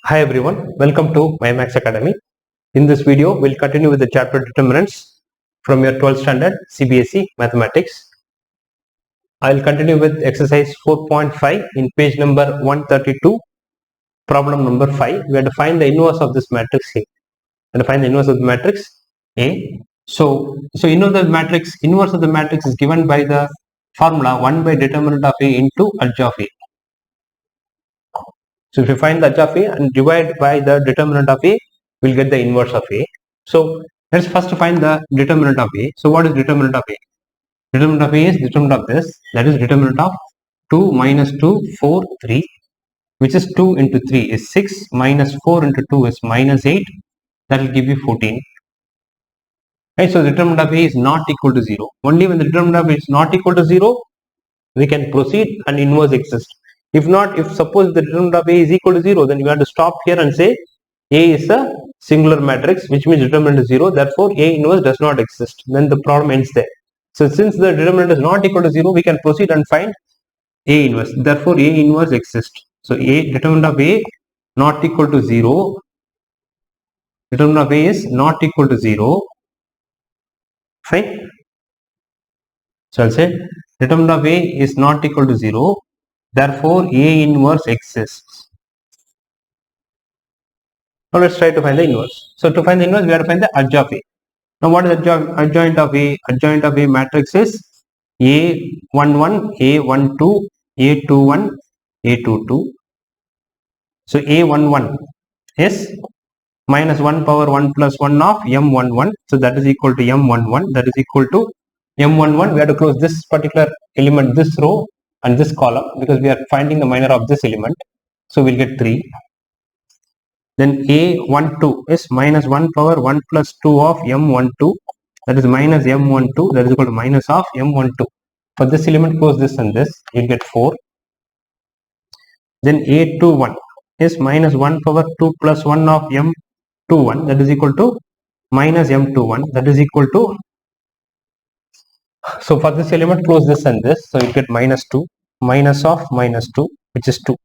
Hi everyone, welcome to MyMax Academy. In this video, we'll continue with the chapter determinants from your 12th standard CBSE Mathematics. I'll continue with exercise 4.5 in page number 132, problem number 5. We have to find the inverse of this matrix A. And to find the inverse of the matrix A. So inverse of the matrix is given by the formula 1 by determinant of A into adj of A. So if you find the adj of A and divide by the determinant of A, we'll get the inverse of A. So let's first find the determinant of A. So what is determinant of A? Determinant of A is determinant of this, that is determinant of 2 minus 2, 4, 3, which is 2 into 3 is 6, minus 4 into 2 is minus 8, that will give you 14. Right, so the determinant of A is not equal to 0. Only when the determinant of A is not equal to 0, we can proceed and inverse exists. If not, if suppose the determinant of A is equal to 0, then you have to stop here and say A is a singular matrix, which means determinant is 0, therefore A inverse does not exist. Then the problem ends there. So since the determinant is not equal to 0, we can proceed and find A inverse. Therefore A inverse exists. So A determinant of A not equal to 0. Determinant of A is not equal to 0. Fine. So I'll say determinant of A is not equal to 0. Therefore, A inverse exists. Now let's try to find the inverse. So to find the inverse, we have to find the adj of A. Now what is adjoint of A? Adjoint of A matrix is A11, A12, A21, A22. So A11 is minus 1 power 1 plus 1 of M11. So that is equal to M11. That is equal to M11. We have to close this particular element, this row and this column, because we are finding the minor of this element. So we'll get 3. Then A12 is minus 1 power 1 plus 2 of M12. That is minus M12. That is equal to minus of M12. For this element, close this and this. You'll get 4. Then A21 is minus 1 power 2 plus 1 of M21. That is equal to minus M21. That is equal to, so for this element, close this and this. So you get minus 2. Minus of minus 2, which is 2.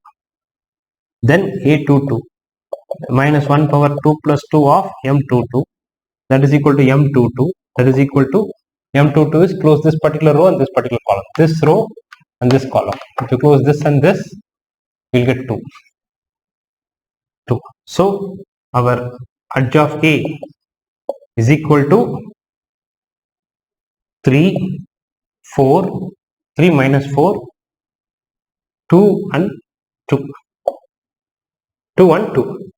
Then A22. Minus 1 power 2 plus 2 of M22. That is equal to M22. That is equal to M22 is close this particular row and this particular column. This row and this column. If you close this and this, we'll get 2. 2. So our adj of A is equal to 3, 4, 3 minus 4, 2 and 2. 2 and 2.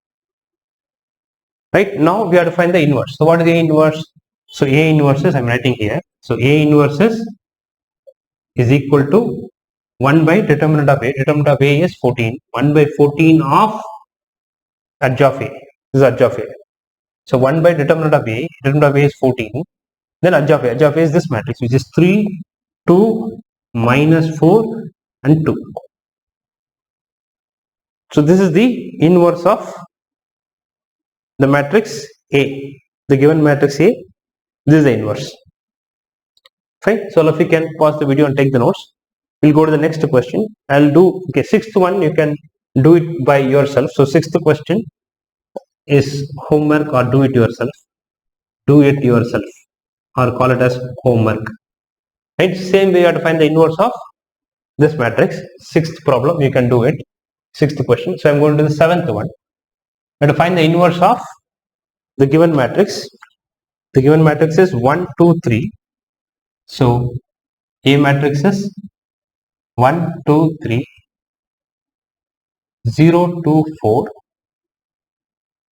Right, now we have to find the inverse. So what is A inverse? So A inverse is, I am writing here. So A inverse is equal to 1 by determinant of A. Determinant of A is 14. 1 by 14 of adj of A. This is adj of A. So 1 by determinant of A. Determinant of A is 14. Then adj of A. Adj of A is this matrix, which is 3, 2, minus 4 and 2. So this is the inverse of the matrix A, the given matrix A. This is the inverse. Fine. So if you can pause the video and take the notes, we'll go to the next question. I'll do, okay, sixth one, you can do it by yourself. So sixth question is homework or do it yourself. Do it yourself or call it as homework. Right. Same way you have to find the inverse of this matrix. Sixth problem, you can do it. Sixth question. So I'm going to the seventh one. We have to find the inverse of the given matrix. The given matrix is 1, 2, 3. So A matrix is 1, 2, 3, 0, 2, 4,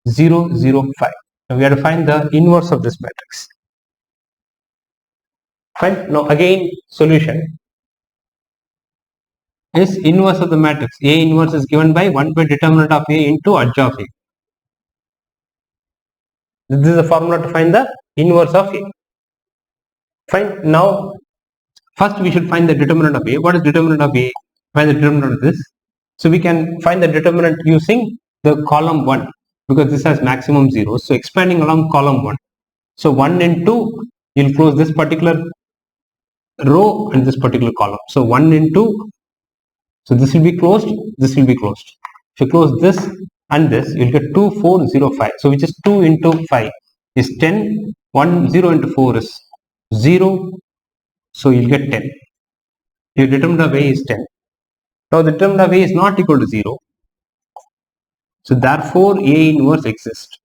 0, 0, 5. Now we have to find the inverse of this matrix. Fine. Now again, solution is inverse of the matrix. A inverse is given by 1 by determinant of A into adj of A. This is the formula to find the inverse of A. Fine. Now, first we should find the determinant of A. What is determinant of A? Find the determinant of this. So we can find the determinant using the column 1, because this has maximum 0. So expanding along column 1. So 1 into, you'll close this particular row and this particular column. So 1 into, so this will be closed, this will be closed. If you close this, and this, you will get 2405. So which is 2 into 5 is 10. 0 into 4 is 0. So you will get 10. Your determinant of A is 10. Now the determinant of A is not equal to 0. So therefore A inverse exists.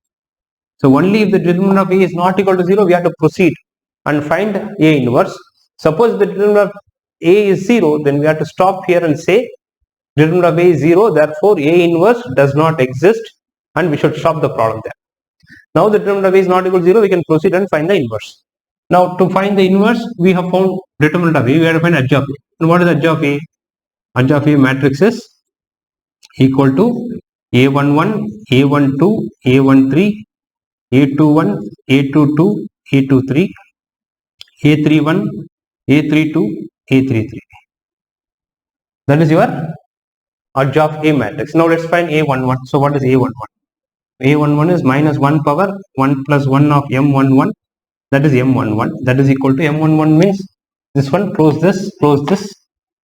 So only if the determinant of A is not equal to 0, we have to proceed and find A inverse. Suppose the determinant of A is 0, then we have to stop here and say determinant of A is 0, therefore A inverse does not exist, and we should stop the problem there. Now the determinant of A is not equal to 0, we can proceed and find the inverse. Now to find the inverse, we have found determinant of A, we have to find edge of A. And what is edge of A? Edge of A matrix is equal to A11, A12, A13, A21, A22, A23, A31, A32, A33. That is your edge of A matrix. Now let's find A11. So what is A11? A11 is minus 1 power 1 plus 1 of M11. That is M11. That is equal to M11 means this one, close this,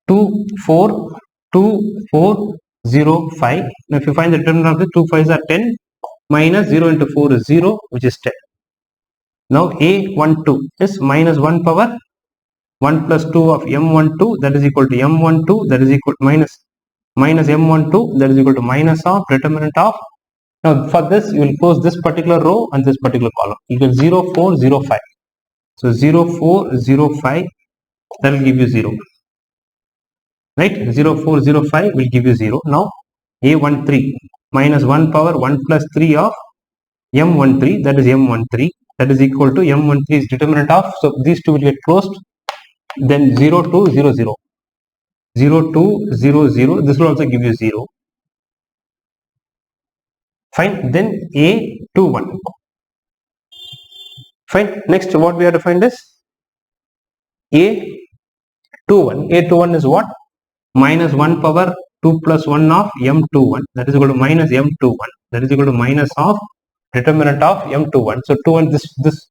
2, 4, 2, 4, 0, 5. Now if you find the determinant of the 2 5s are 10, minus 0 into 4 is 0, which is 10. Now A12 is minus 1 power 1 plus 2 of M12, that is equal to M12, that is equal to minus M12, that is equal to minus of determinant of. Now for this, you will close this particular row and this particular column. You get 0, 4, 0, 5. So 0, 4, 0, 5, that will give you 0. Right? 0, 4, 0, 5 will give you 0. Now A13 minus 1 power 1 plus 3 of M13, that is M13, that is equal to M13 is determinant of. So these two will get closed. Then 0, 2, 0, 0. 0, 2, 0, 0. This will also give you 0. Fine. Then A21. Fine. Next, what we have to find is A21. A21 is what? Minus 1 power 2 plus 1 of M21. That is equal to minus M21. That is equal to minus of determinant of M21. So 21, this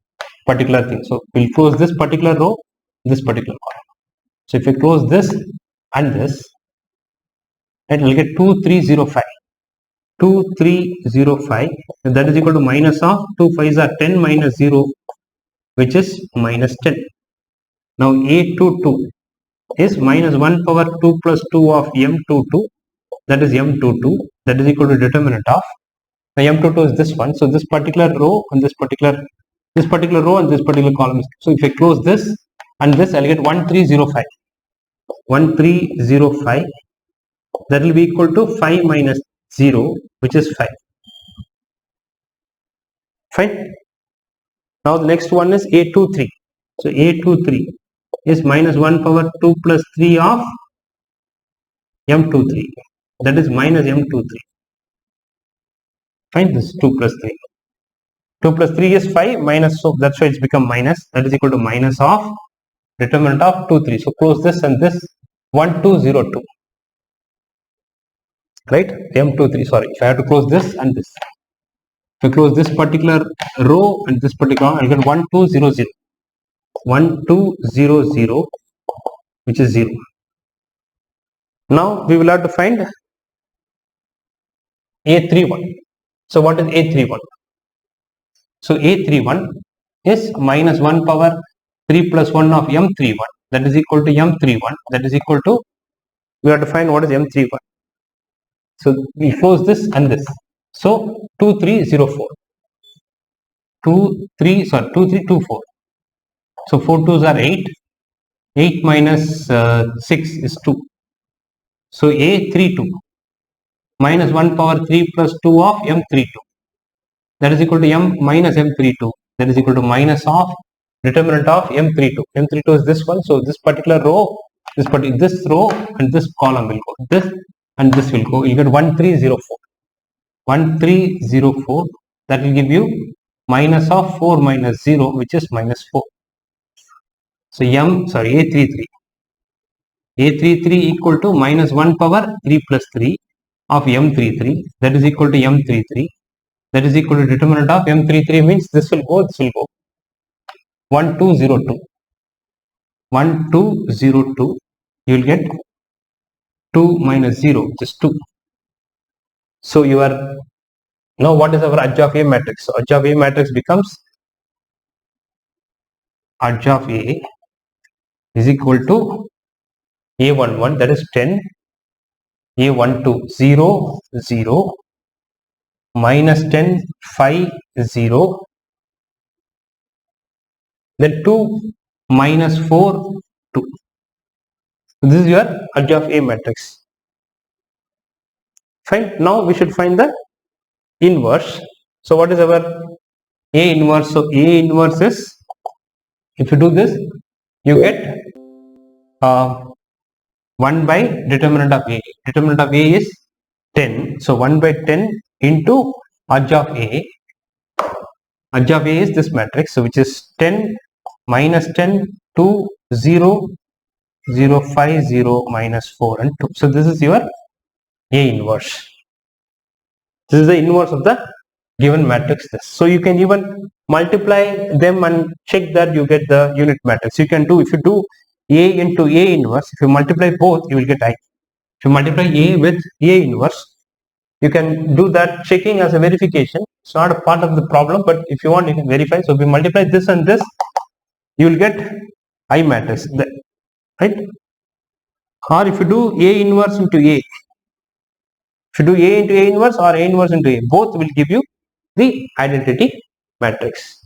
particular thing. So we'll close this particular row, this particular column. So if we close this and this, it will get 2305. 2305, that is equal to minus of 2 5s are 10 minus 0, which is minus 10. Now A22 is minus 1 power 2 plus 2 of M22, that is M22, that is equal to determinant of. Now M22 is this one, so this particular row and this particular row and this particular column. So if I close this and this, I'll get 1305. 1305, that will be equal to 5 minus 0, which is 5. Fine. Now the next one is A23. So A23 is minus 1 power 2 plus 3 of M23, that is minus M23. Fine, this is 2 plus 3. 2 plus 3 is 5 minus, so that's why it's become minus, that is equal to minus of determinant of 2, 3. So close this and this, 1202. Right? M23, sorry. If I have to close this and this. If I close this particular row and this particular, I'll get 1200. 1200, which is 0. Now we will have to find A31. So what is A31? So A31 is minus 1 power 3 plus 1 of M31, that is equal to M31, that is equal to, we have to find what is M31. So we close this and this. So 2304. 2324. So 4 2s are 8. 8 minus 6 is 2. So A32 minus 1 power 3 plus 2 of M32. That is equal to M minus M32. That is equal to minus of determinant of M32. M32 is this one. So this particular row, this row and this column will go. This and this will go. You get 1304. 1304. That will give you minus of 4 minus 0, which is minus 4. So A33. A33 equal to minus 1 power 3 plus 3 of M33. That is equal to M33. That is equal to determinant of M33 means this will go, this will go. 1202. 1202. You will get 2 minus 0, which is 2. So your Now what is our edge of A matrix? So edge of A matrix becomes edge of A is equal to A11, that is 10, A12 0 0, minus 10 5 0, then 2 minus 4 2. So this is your edge of A matrix. Fine. Now we should find the inverse. So what is our A inverse? So A inverse is, if you do this, you get 1 by determinant of A. Determinant of A is 10. So 1 by 10 into edge of A. Edge of A is this matrix, so which is 10 minus 10 2 0 0 5 0 minus 4 and 2. So this is your A inverse. This is the inverse of the given matrix. So you can even multiply them and check that you get the unit matrix. You can do, if you do A into A inverse, if you multiply both, you will get I. If you multiply A with A inverse, you can do that checking as a verification. It's not a part of the problem, but if you want, you can verify. So if you multiply this and this, you will get I matrix, right? Or if you do A inverse into A, if you do A into A inverse or A inverse into A, both will give you the identity matrix,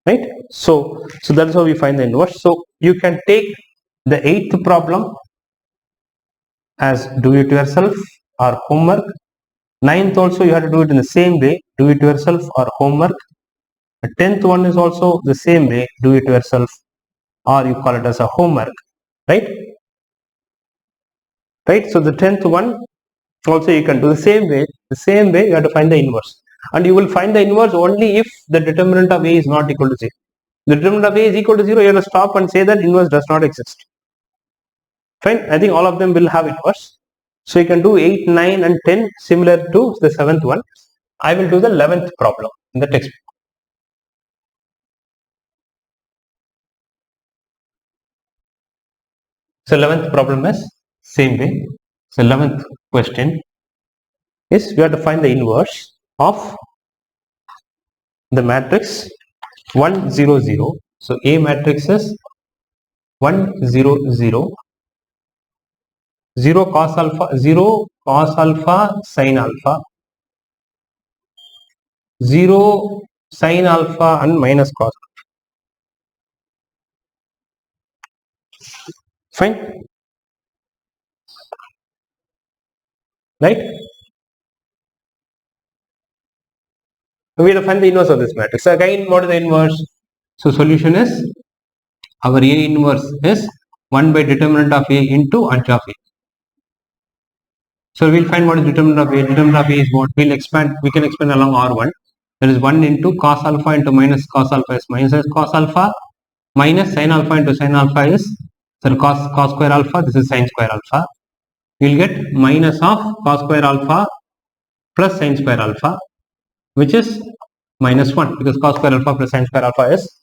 right? So that's how we find the inverse. So you can take the 8th problem as do it yourself or homework. 9th also you have to do it in the same way, do it yourself or homework. The 10th one is also the same way, do it yourself or you call it as a homework, right? Right. So the 10th one also you can do the same way. The same way you have to find the inverse, and you will find the inverse only if the determinant of A is not equal to 0. The determinant of A is equal to 0, you have to stop and say that inverse does not exist. Fine. I think all of them will have inverse. So you can do 8, 9 and 10 similar to the 7th one. I will do the 11th problem in the textbook. So 11th problem is same way. So 11th question is we have to find the inverse of the matrix 1 0 0. So A matrix is 1 0 0, 0 cos alpha, 0 cos alpha sin alpha, 0 sin alpha and minus cos alpha. Fine, right? We have to find the inverse of this matrix. So again, what is the inverse? So solution is, our A inverse is 1 by determinant of A into edge of A. So we'll find what is determinant of A. Determinant of A is what? We can expand along R1. That is 1 into cos alpha into minus cos alpha is minus cos alpha, minus sin alpha into sin alpha is, so cos square alpha, this is sin square alpha. We will get minus of cos square alpha plus sin square alpha, which is minus 1, because cos square alpha plus sin square alpha is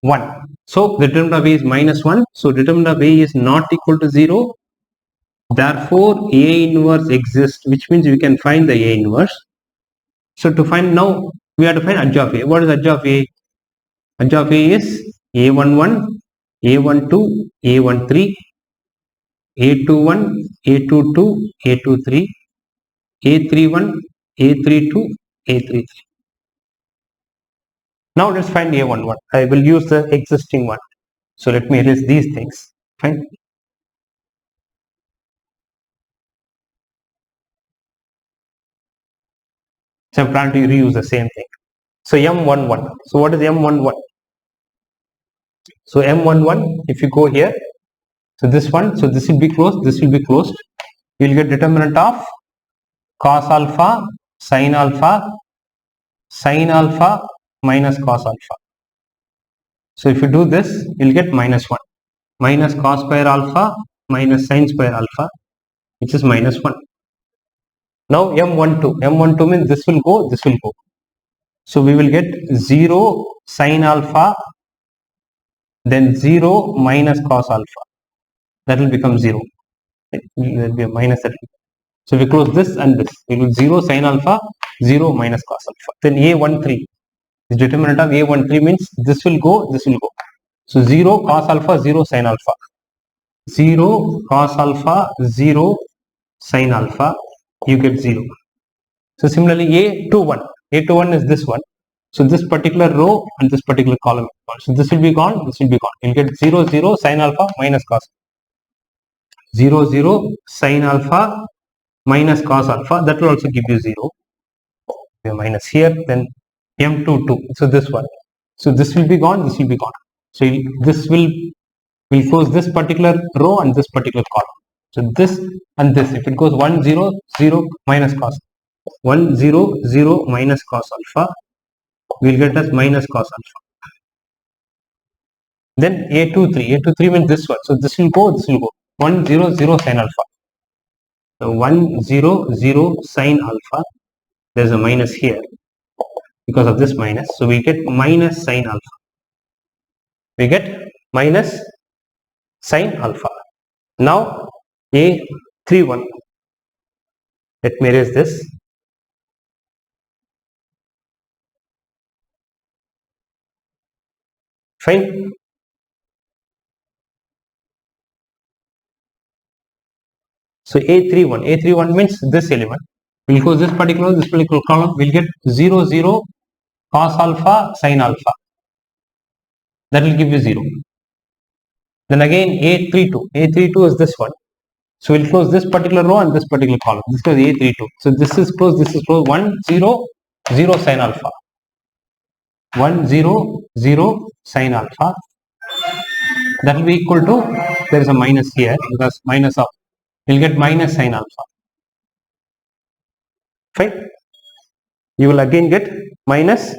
1. So the determinant of A is minus 1. So determinant of A is not equal to 0. Therefore A inverse exists, which means we can find the A inverse. So to find, now we have to find edge of A. What is edge of A? Edge of A is A11, A12, A13, A21, A22, A23, A31, A32, A33. Now let's find A11. I will use the existing one. So let me erase these things. Fine. So I'm planning to reuse the same thing. So M11. So what is M11? So M11, if you go here, so this one, so this will be closed, this will be closed. You will get determinant of cos alpha, sin alpha minus cos alpha. So if you do this, you will get minus 1. Minus cos square alpha minus sin square alpha, which is minus 1. Now M12 means this will go, this will go. So we will get 0 sin alpha, then 0 minus cos alpha. That will become 0. There will be a minus. So we close this and this. We will 0 sin alpha 0 minus cos alpha. Then A13, the determinant of A13 means this will go, this will go. So 0 cos alpha, 0 sin alpha. 0 cos alpha, 0 sin alpha, you get 0. So similarly A21 is this one. So this particular row and this particular column. So this will be gone, this will be gone. You'll get 0, 0 sin alpha minus cos. 0, 0 sin alpha minus cos alpha. That will also give you 0. Minus here, then M22. So this one. So this will be gone, this will be gone. So this will close this particular row and this particular column. So this and this, if it goes 1, 0, 0 minus cos. 1, 0, 0 minus cos alpha, we'll get as minus cos alpha. Then A23 means this one. So this will go, this will go. 1, 0, 0 sin alpha. So 1, 0, 0 sin alpha. There's a minus here because of this minus. So we get minus sin alpha. We get minus sin alpha. Now A31. Let me erase this. Fine. So A31 means this element. We'll go this particular column. We'll get 0, 0 cos alpha sin alpha. That will give you 0. Then again A32 is this one. So we'll close this particular row and this particular column. This is A32. So this is closed, this is closed. 1, 0, 0 sin alpha. 1, 0, 0 sin alpha. That will be equal to, there is a minus here because minus of, we'll get minus sin alpha. Fine. You will again get minus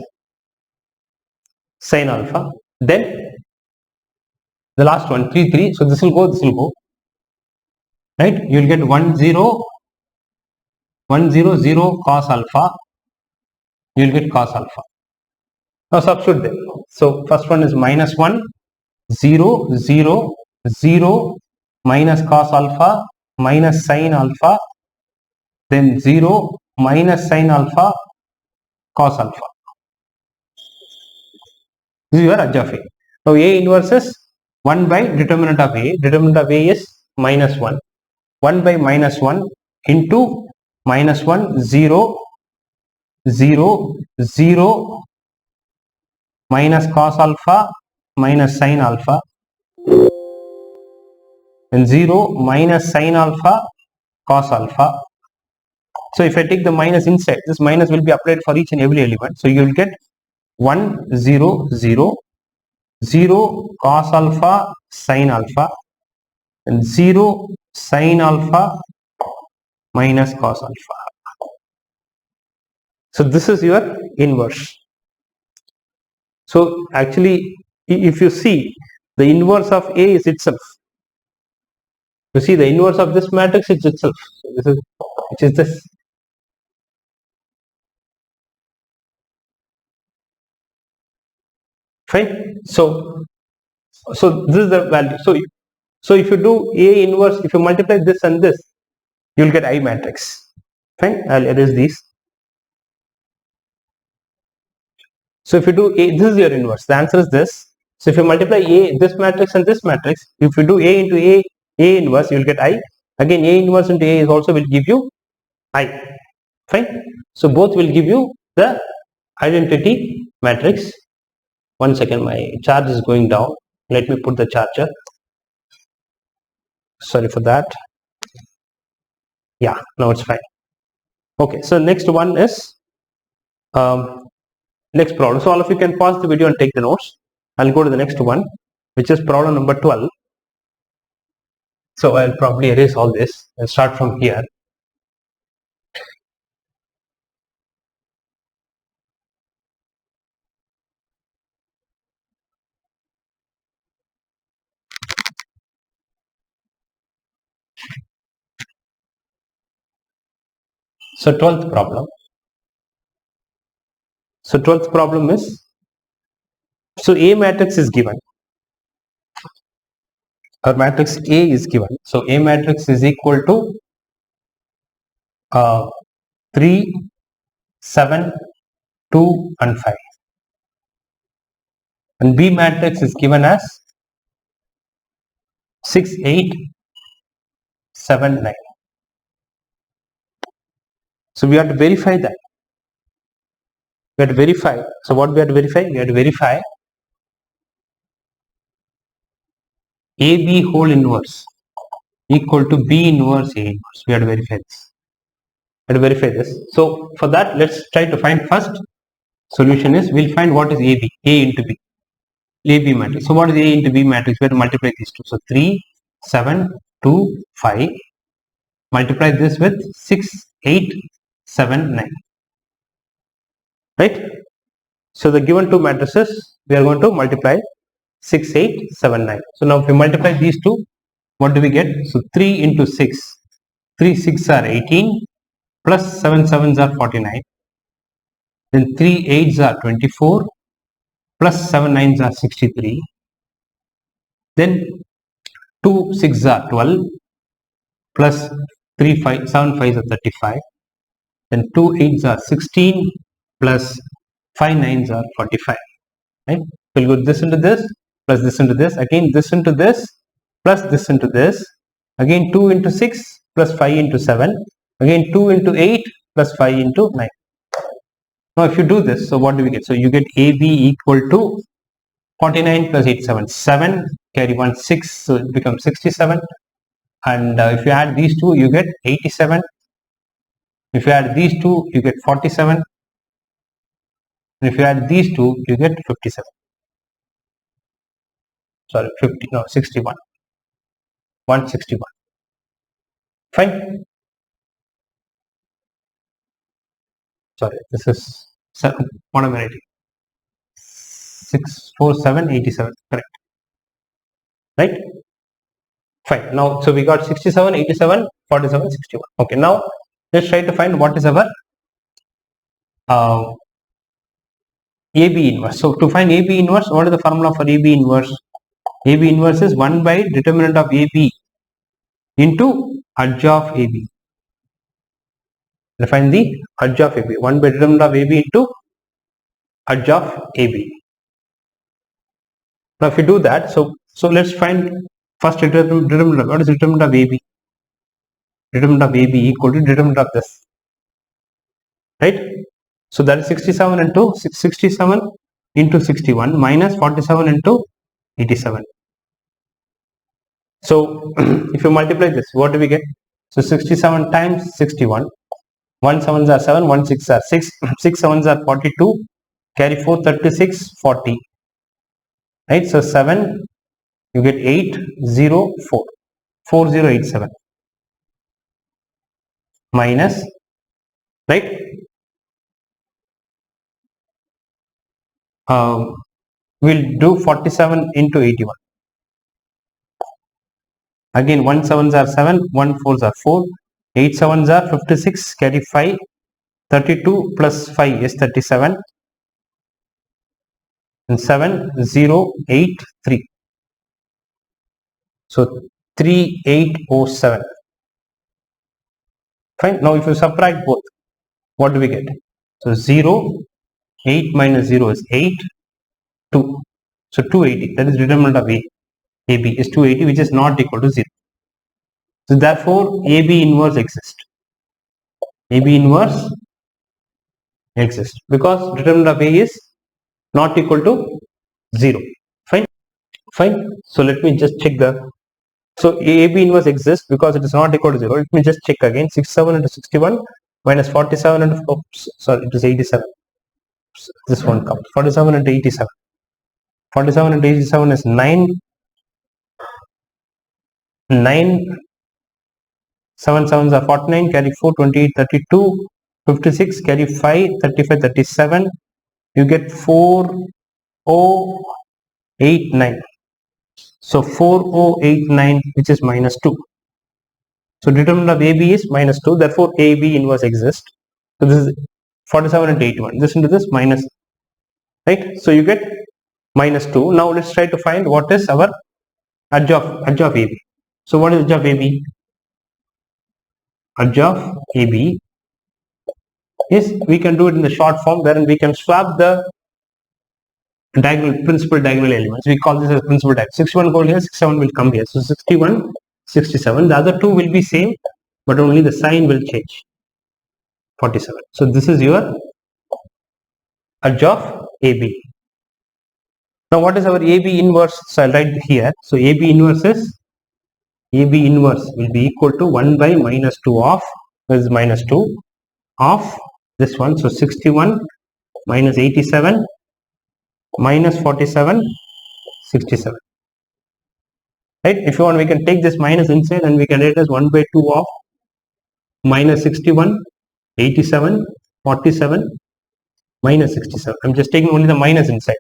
sin alpha. Then the last one, 3, 3. So this will go, this will go. Right? You will get 1, 0, 1, 0, 0 cos alpha. You will get cos alpha. Now substitute them. So first one is minus 1, 0, 0, 0 minus cos alpha minus sin alpha. Then 0 minus sin alpha cos alpha. This is your edge of A. Now A inverse is 1 by determinant of A. Determinant of A is minus 1. 1 by minus 1 into minus 1, 0, 0, 0 minus cos alpha minus sin alpha. And 0 minus sin alpha cos alpha. So if I take the minus inside, this minus will be applied for each and every element. So you will get 1, 0, 0, 0 cos alpha sin alpha and 0 sin alpha minus cos alpha. So this is your inverse. So actually, if you see, the inverse of A is itself. You see, the inverse of this matrix is itself. So this is, which is this. Fine. So this is the value. So if you do A inverse, if you multiply this and this, you will get I matrix. Fine. I'll erase these. So if you do A, this is your inverse. The answer is this. So if you multiply A, this matrix and this matrix, if you do A into A inverse, you will get I. Again, A inverse into A is also will give you I. Fine. So both will give you the identity matrix. 1 second, my charge is going down. Let me put the charger. Sorry for that. Yeah, now it's fine. Okay, so next one is next problem. So all of you can pause the video and take the notes. I'll go to the next one, which is problem number 12. So I'll probably erase all this and start from here. So 12th problem. So 12th problem is, so A matrix is given. Our matrix A is given. So A matrix is equal to 3, 7, 2 and 5. And B matrix is given as 6, 8, 7, 9. So we have to verify that. We have to verify. So what we have to verify? We have to verify AB whole inverse equal to B inverse A inverse. We have to verify this. We have to verify this. So for that, let's try to find first solution is we'll find what is AB, A into B. AB matrix. So what is A into B matrix? We have to multiply these two. So 3, 7, 2, 5. Multiply this with 6, 8, 7, 9. Right? So the given two matrices, we are going to multiply 6, 8, 7, 9. So now if we multiply these two, what do we get? So 3 into 6. 3 6 are 18 plus 7 7s are 49. Then 3 8s are 24 plus 7 9s are 63. Then 2 6 are 12 plus 3 5 7 5s are 35. Then 2 8s are 16 plus 5 9s are 45. Right? We'll go this into this plus this into this, again this into this plus this into this, again 2 into 6 plus 5 into 7, again 2 into 8 plus 5 into 9. Now if you do this, so what do we get? So you get AB equal to 49 plus 8 7, 7, carry 1 6, so it becomes 67. And if you add these two, you get 87. If you add these two, you get 47. And if you add these two, you get 57. Sorry, 50, no, 61. 161. Fine. Sorry, this is 7. What am I writing? 647, 87. Correct. Right? Fine. Now, so we got 67, 87, 47, 61. Okay. Now, let's try to find what is our AB inverse. So, to find AB inverse, what is the formula for AB inverse? AB inverse is 1 by determinant of AB into edge of AB. Find the edge of AB. 1 by determinant of AB into edge of AB. Now, if you do that, so let's find first determinant of, what is determinant of AB? Determinant of AB equal to determinant of this. Right? So that is 67 into 67 into 61 minus 47 into 87. So if you multiply this, what do we get? So 67 times 61. 1 7s are 7, 1 6 are 6, 6 7s are 42, carry 4 36, 40. Right? So 7, you get 8 0 4, 4087 minus, right? We'll do 47 into 81. Again 1 7s are 7, 1 4s are 4, 8 7s are 56, carry 5, 32 plus 5 is 37, and 7 0 8 3. So 3807. Fine. Now if you subtract both, what do we get? So 0, 8 minus 0 is 8, 2. So 280, that is determinant of A. AB is 280, which is not equal to 0. So therefore AB inverse exists. AB inverse exists because determinant of A is not equal to 0. Fine. Fine. So let me just check the. So AB inverse exists because it is not equal to 0. Let me just check again. 67 into 61 minus 47 into, oops, sorry, it is 87. This one comes. 47 into 87. 47 into 87 is 9. 9. 7 7s are 49, carry 4, 28, 32, 56, carry 5, 35, 37. You get 4089. So 4089, which is minus 2. So determinant of AB is minus 2. Therefore AB inverse exists. So this is 47 into 81. This into this minus. Right? So you get minus 2. Now let's try to find what is our edge of AB. So what is edge of AB? Edge of AB is we can do it in the short form, wherein we can swap the principal diagonal elements. We call this as principal diagonal. 61 go here, 67 will come here. So 61, 67. The other two will be same, but only the sign will change. 47. So this is your edge of AB. Now what is our AB inverse? So I'll write here. So AB inverse will be equal to 1 by minus 2 of, this is minus 2 of this one. So 61 minus 87 minus 47, 67. Right? If you want, we can take this minus inside and we can write it as 1 by 2 of minus 61, 87, 47, minus 67. I'm just taking only the minus inside.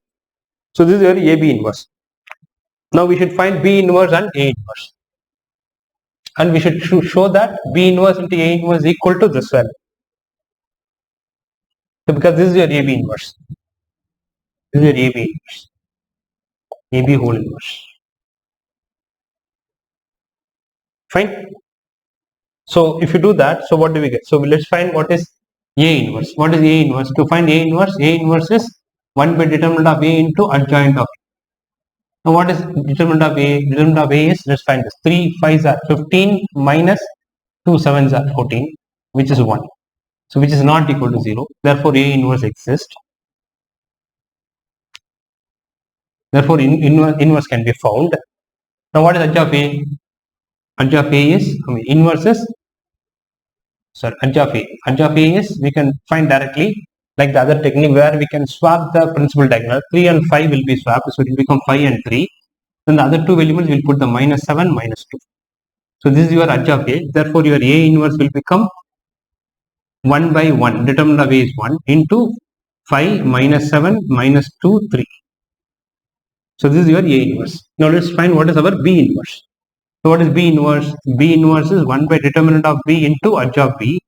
So this is your AB inverse. Now we should find B inverse and A inverse. And we should show that B inverse into A inverse is equal to this value. So because this is your AB inverse. This is your AB inverse. AB whole inverse. Fine. So if you do that, so what do we get? So let's find what is A inverse. What is A inverse? To find A inverse is 1 by determinant of A into adjoint of A. Now what is determinant of A? Determinant of A is, let's find this. 3 5s are 15 minus 2 7s are 14, which is 1. So which is not equal to 0. Therefore A inverse exists. Therefore inverse can be found. Now what is edge of A? Edge of A is, inverse is, edge of A. Edge of A is, we can find directly like the other technique where we can swap the principal diagonal. 3 and 5 will be swapped, so it will become 5 and 3. Then the other two elements will put the minus 7, minus 2. So this is your edge of A. Therefore your A inverse will become 1 by 1. Determinant of A is 1 into 5 minus 7 minus 2, 3. So this is your A inverse. Now let's find what is our B inverse. So what is B inverse? B inverse is 1 by determinant of B into edge of B.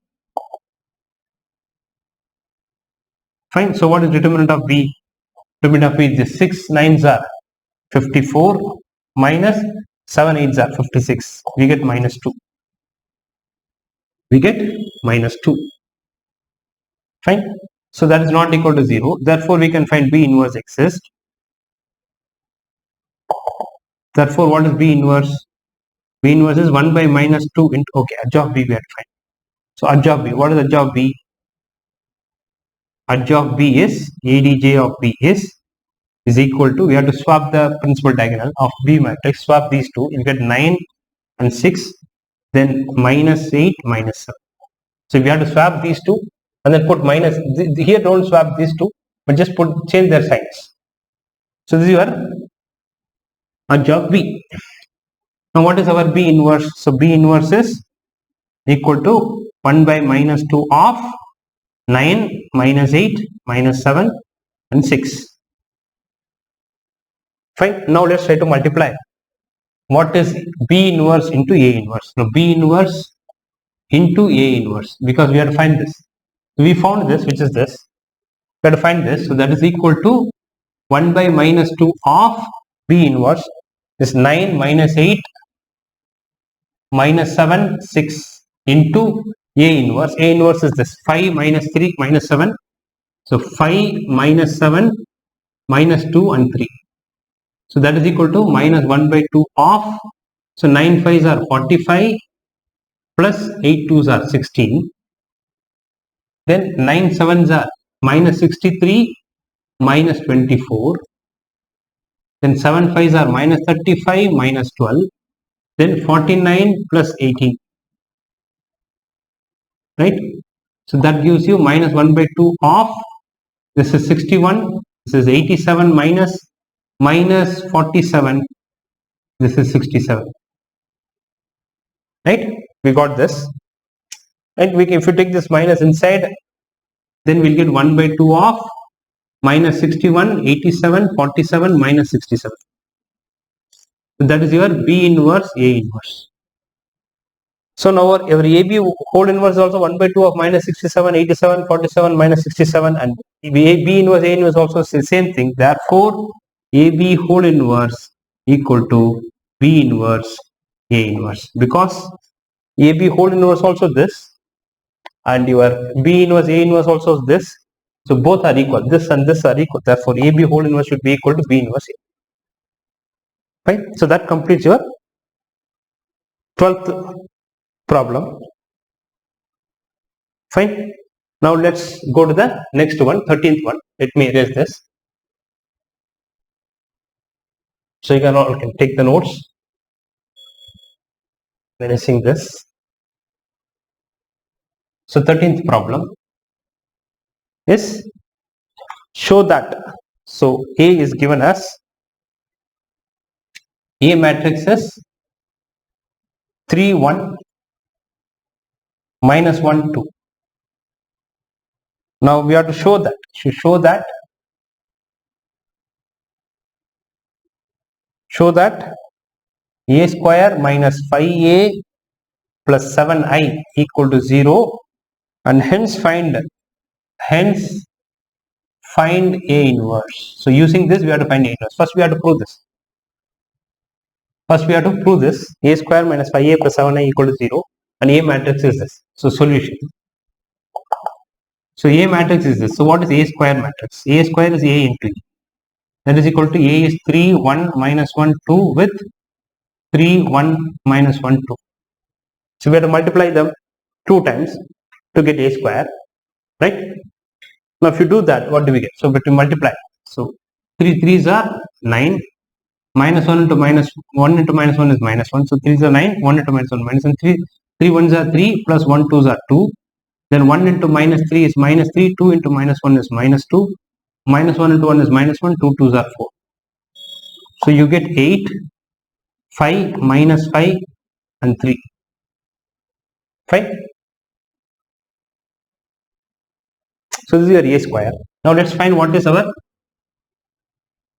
Fine. So what is determinant of B? Determinant of B is this. 6 9s are 54 minus 7 8s are 56. We get minus 2. We get minus 2. Fine. So that is not equal to 0. Therefore we can find B inverse exists. Therefore what is B inverse? B inverse is 1 by minus 2 into, okay, edge of B we have to find. So edge of B, what is edge of B? Edge of B is, ADJ of B is equal to, we have to swap the principal diagonal of B matrix, swap these two, you get 9 and 6, then minus 8, minus 7. So we have to swap these two and then put minus, here don't swap these two, but just change their signs. So this is your edge of B. Now what is our B inverse? So B inverse is equal to 1 by minus 2 of 9, minus 8, minus 7 and 6. Fine. Now let's try to multiply. What is B inverse into A inverse? Now B inverse into A inverse, because we have to find this. We found this, which is this. We have to find this. So that is equal to 1 by minus 2 of B inverse is 9 minus 8 minus 7 6 into A inverse. A inverse is this 5 minus 3 minus 7. So 5 minus 7 minus 2 and 3. So that is equal to minus 1 by 2 of, so 9 5s are 45 plus 8 2s are 16. Then 9 7s are minus 63 minus 24. Then 7 5s are minus 35 minus 12. Then 49 plus 18. Right? So that gives you minus 1 by 2 of, this is 61, this is 87 minus 47, this is 67. Right? We got this. Right? If you take this minus inside, then we'll get 1 by 2 of minus 61, 87, 47, minus 67. So that is your B inverse, A inverse. So now our AB whole inverse is also 1 by 2 of minus 67, 87, 47, minus 67, and B inverse, A inverse also is the same thing. Therefore, AB whole inverse equal to B inverse, A inverse. Because AB whole inverse also this, and your B inverse A inverse also is this. So both are equal. This and this are equal. Therefore, AB whole inverse should be equal to B inverse A. Right? So that completes your 12th problem. Fine. Now let's go to the next one, 13th one. Let me erase this. So you can take the notes. Erasing this. So 13th problem is show that. So A is given as A matrix is 3 1 minus 1 2. Now we have to show that. Show that A square minus 5A plus 7I equal to 0, and hence find A inverse. So using this we have to find A inverse. First we have to prove this. A square minus 5A plus 7I equal to 0, and A matrix is this. So solution. So A matrix is this. So what is A square matrix? A square is A into E. That is equal to A is 3 1 minus 1 2 with 3 1 minus 1 2. So we have to multiply them 2 times to get A square, right? Now if you do that, what do we get? So we have to multiply. So 3 3s are 9, minus 1 into minus 1 into minus 1 is minus 1. So 3s are 9, 1 into minus 1 minus 1, 3 1s are 3 plus 1 2s are 2. Then 1 into minus 3 is minus 3, 2 into minus 1 is minus 2, minus 1 into 1 is minus 1, 2 2s are 4. So you get 8, 5, minus 5 and 3. Fine. So this is your A square. Now let's find what is our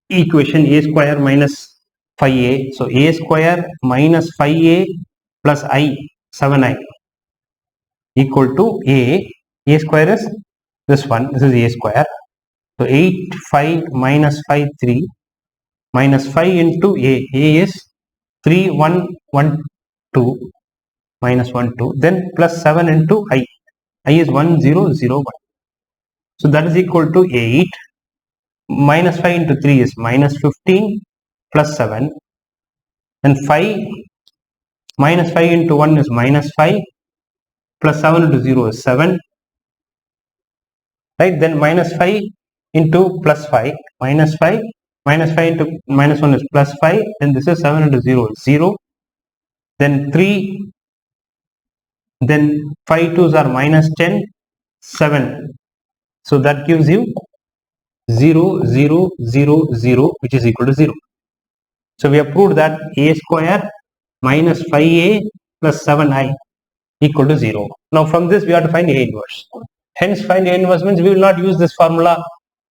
equation. A square minus 5A. So A square minus 5A plus I 7I equal to A square is this one. This is A square. So 8 5 minus 5 3 minus 5 into A is 3 1 1 2 minus 1 2, then plus 7 into I is 1 0 0 1. So that is equal to 8 minus 5 into 3 is minus 15 plus 7, and 5 minus 5 into 1 is minus 5 plus 7 into 0 is 7, right? Then minus 5 into plus 5, minus 5 into minus 1 is plus 5, then this is 7 into 0 is 0, then 3, then 5 2s are minus 10, 7. So that gives you 0 0 0 0, which is equal to 0. So we have proved that A square minus 5A plus 7I equal to 0. Now from this we have to find A inverse. Hence find A inverse means we will not use this formula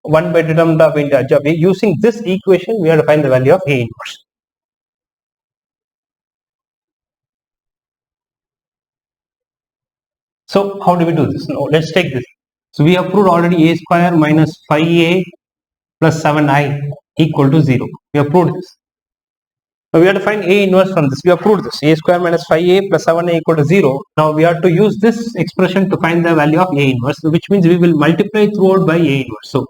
1 by determinant of A into adj of A. Using this equation we have to find the value of A inverse. So how do we do this? Now let's take this. So we have proved already A square minus 5A plus 7I equal to 0. We have proved this. Now we have to find A inverse from this. We have proved this. A square minus 5A plus 7A equal to 0. Now we have to use this expression to find the value of A inverse, which means we will multiply throughout by A inverse.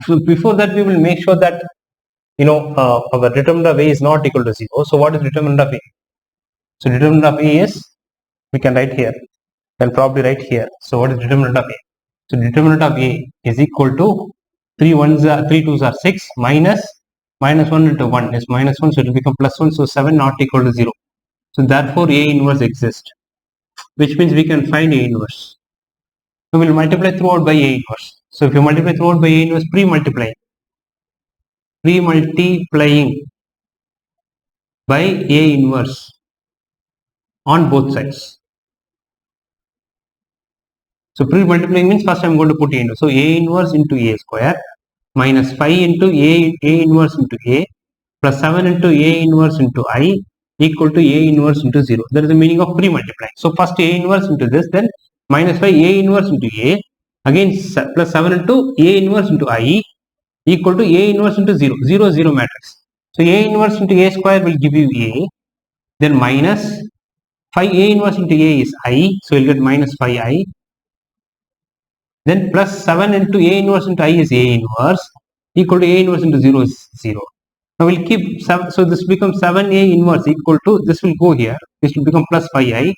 So before that we will make sure that our determinant of A is not equal to 0. So what is determinant of A? So determinant of A is, we can write here. Can probably write here. So what is determinant of A? So determinant of A is equal to 3 2s are 6 minus 1 into 1 is minus 1, so it will become plus 1, so 7 not equal to 0. So therefore A inverse exists, which means we can find A inverse. So we will multiply throughout by A inverse. So if you multiply throughout by A inverse, pre-multiplying by A inverse on both sides. So pre-multiplying means first I am going to put A inverse. So A inverse into A square minus 5 into A inverse into A plus 7 into A inverse into I equal to A inverse into 0. That is the meaning of pre-multiplying. So first A inverse into this, then minus 5 A inverse into A, again plus 7 into A inverse into I equal to A inverse into 0, 0 0 matrix. So A inverse into A square will give you A, then minus 5 A inverse into A is I, so you will get minus 5I, Then plus 7 into A inverse into I is A inverse equal to A inverse into 0 is 0. Now we'll keep 7, so this becomes 7A inverse equal to, this will go here, this will become plus 5I,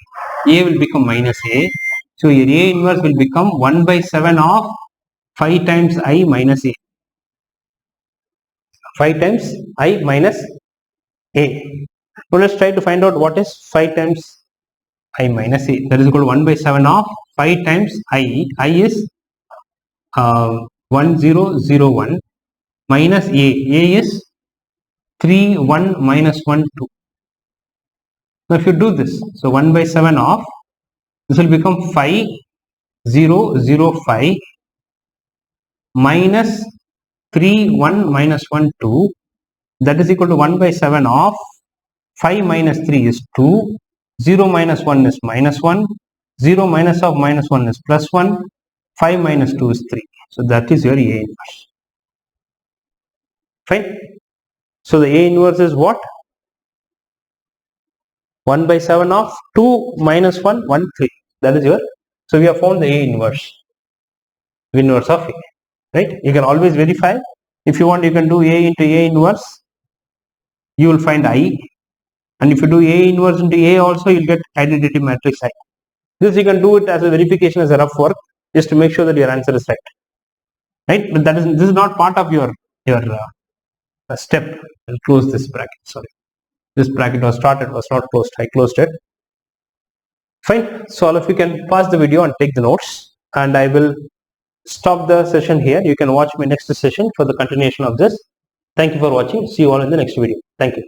A will become minus A. So here A inverse will become 1 by 7 of 5 times I minus A. 5 times I minus A. So let's try to find out what is 5 times I minus A. That is equal to 1 by 7 of 5 times I. I is 1001 minus A. A is 3 1 minus 1 2. Now if you do this, so 1 by 7 of, this will become 5 0 0 5 minus 3 1 minus 1 2, that is equal to 1 by 7 of 5 minus 3 is 2, 0 minus 1 is minus 1, 0 minus of minus 1 is plus 1, 5 minus 2 is 3. So that is your A inverse. Fine. So the A inverse is what? 1 by 7 of 2 minus 1, 1, 3. That is your, so we have found the A inverse of A. Right? You can always verify. If you want, you can do A into A inverse. You will find I. And if you do A inverse into A also, you'll get identity matrix I. This you can do it as a verification, as a rough work, just to make sure that your answer is right. Right? But this is not part of your step. I'll close this bracket. Sorry. This bracket was started, was not closed. I closed it. Fine. So all of you can pause the video and take the notes. And I will stop the session here. You can watch my next session for the continuation of this. Thank you for watching. See you all in the next video. Thank you.